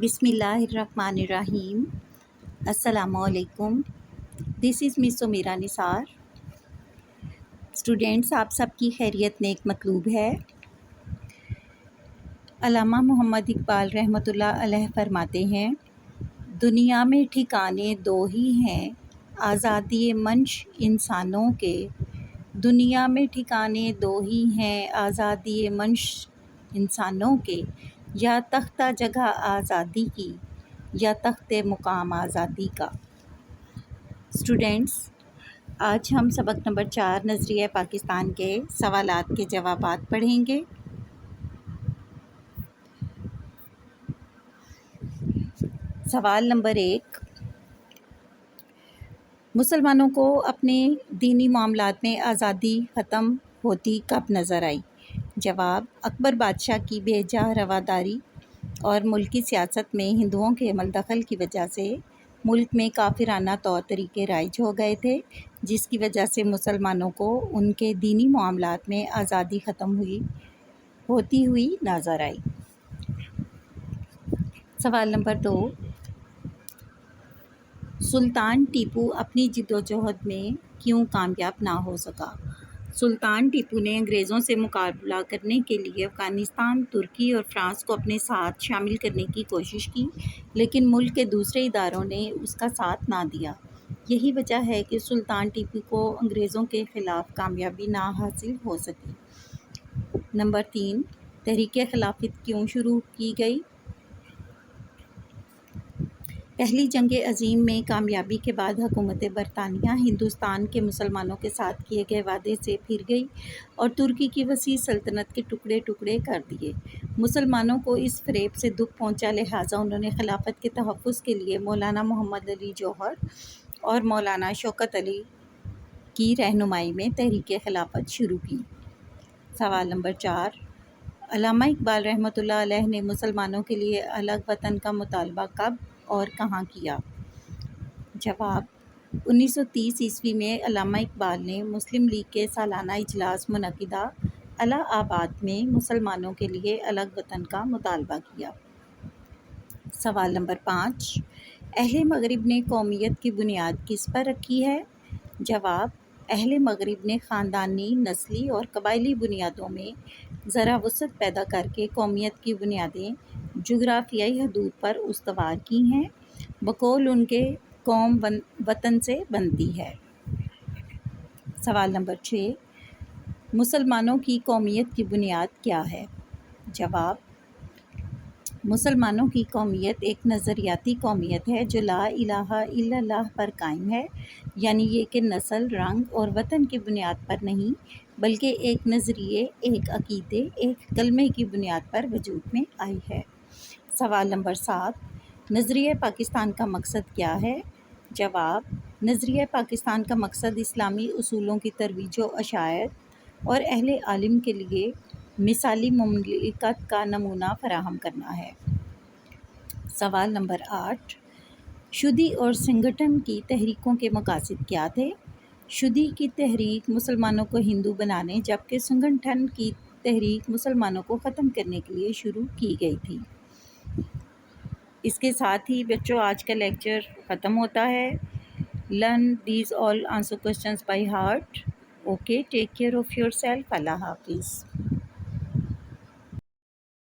بسم اللہ الرحمن الرحیم۔ السلام علیکم۔ دس از مس سمیرہ نثار۔ اسٹوڈینٹس، آپ سب کی خیریت نیک مطلوب ہے۔ علامہ محمد اقبال رحمۃ اللہ علیہ فرماتے ہیں، دنیا میں ٹھکانے دو ہی ہیں آزادی منش انسانوں کے، دنیا میں ٹھکانے دو ہی ہیں آزادی منش انسانوں کے، یا تختہ جگہ آزادی کی یا تخت مقام آزادی کا۔ اسٹوڈینٹس، آج ہم سبق نمبر 4 نظریہ پاکستان کے سوالات کے جوابات پڑھیں گے۔ سوال نمبر 1، مسلمانوں کو اپنے دینی معاملات میں آزادی ختم ہوتی کب نظر آئی؟ جواب، اکبر بادشاہ کی بے جا رواداری اور ملکی سیاست میں ہندوؤں کے عمل دخل کی وجہ سے ملک میں کافرانہ طور طریقے رائج ہو گئے تھے، جس کی وجہ سے مسلمانوں کو ان کے دینی معاملات میں آزادی ختم ہوتی ہوئی نظر آئی۔ سوال نمبر 2، سلطان ٹیپو اپنی جدوجہد میں کیوں کامیاب نہ ہو سکا؟ سلطان ٹیپو نے انگریزوں سے مقابلہ کرنے کے لیے افغانستان، ترکی اور فرانس کو اپنے ساتھ شامل کرنے کی کوشش کی، لیکن ملک کے دوسرے اداروں نے اس کا ساتھ نہ دیا۔ یہی وجہ ہے کہ سلطان ٹیپو کو انگریزوں کے خلاف کامیابی نہ حاصل ہو سکی۔ نمبر 3، تحریک خلافت کیوں شروع کی گئی؟ پہلی جنگ عظیم میں کامیابی کے بعد حکومت برطانیہ ہندوستان کے مسلمانوں کے ساتھ کیے گئے وعدے سے پھر گئی اور ترکی کی وسیع سلطنت کے ٹکڑے ٹکڑے کر دیے۔ مسلمانوں کو اس فریب سے دکھ پہنچا، لہٰذا انہوں نے خلافت کے تحفظ کے لیے مولانا محمد علی جوہر اور مولانا شوکت علی کی رہنمائی میں تحریک خلافت شروع کی۔ سوال نمبر 4، علامہ اقبال رحمۃ اللہ علیہ نے مسلمانوں کے لیے الگ وطن کا مطالبہ کب اور کہاں کیا؟ جواب، 1930 میں علامہ اقبال نے مسلم لیگ کے سالانہ اجلاس منعقدہ الہ آباد میں مسلمانوں کے لیے الگ وطن کا مطالبہ کیا۔ سوال نمبر 5، اہل مغرب نے قومیت کی بنیاد کس پر رکھی ہے؟ جواب، اہل مغرب نے خاندانی، نسلی اور قبائلی بنیادوں میں ذرا وسعت پیدا کر کے قومیت کی بنیادیں جغرافیائی حدود پر استوار کی ہیں، بقول ان کے قوم وطن سے بنتی ہے۔ سوال نمبر 6، مسلمانوں کی قومیت کی بنیاد کیا ہے؟ جواب، مسلمانوں کی قومیت ایک نظریاتی قومیت ہے جو لا الہ الا اللہ پر قائم ہے، یعنی یہ کہ نسل، رنگ اور وطن کی بنیاد پر نہیں بلکہ ایک نظریے، ایک عقیدے، ایک کلمے کی بنیاد پر وجود میں آئی ہے۔ سوال نمبر 7، نظریہ پاکستان کا مقصد کیا ہے؟ جواب، نظریہ پاکستان کا مقصد اسلامی اصولوں کی ترویج و اشاعت اور اہل علم کے لیے مثالی مملکت کا نمونہ فراہم کرنا ہے۔ سوال نمبر 8، شودی اور سنگھٹن کی تحریکوں کے مقاصد کیا تھے؟ شودی کی تحریک مسلمانوں کو ہندو بنانے، جبکہ سنگھٹن کی تحریک مسلمانوں کو ختم کرنے کے لیے شروع کی گئی تھی۔ اس کے ساتھ ہی بچوں آج کا لیکچر ختم ہوتا ہے۔ Learn these all answer questions by heart. Okay, take care of yourself. اللہ حافظ۔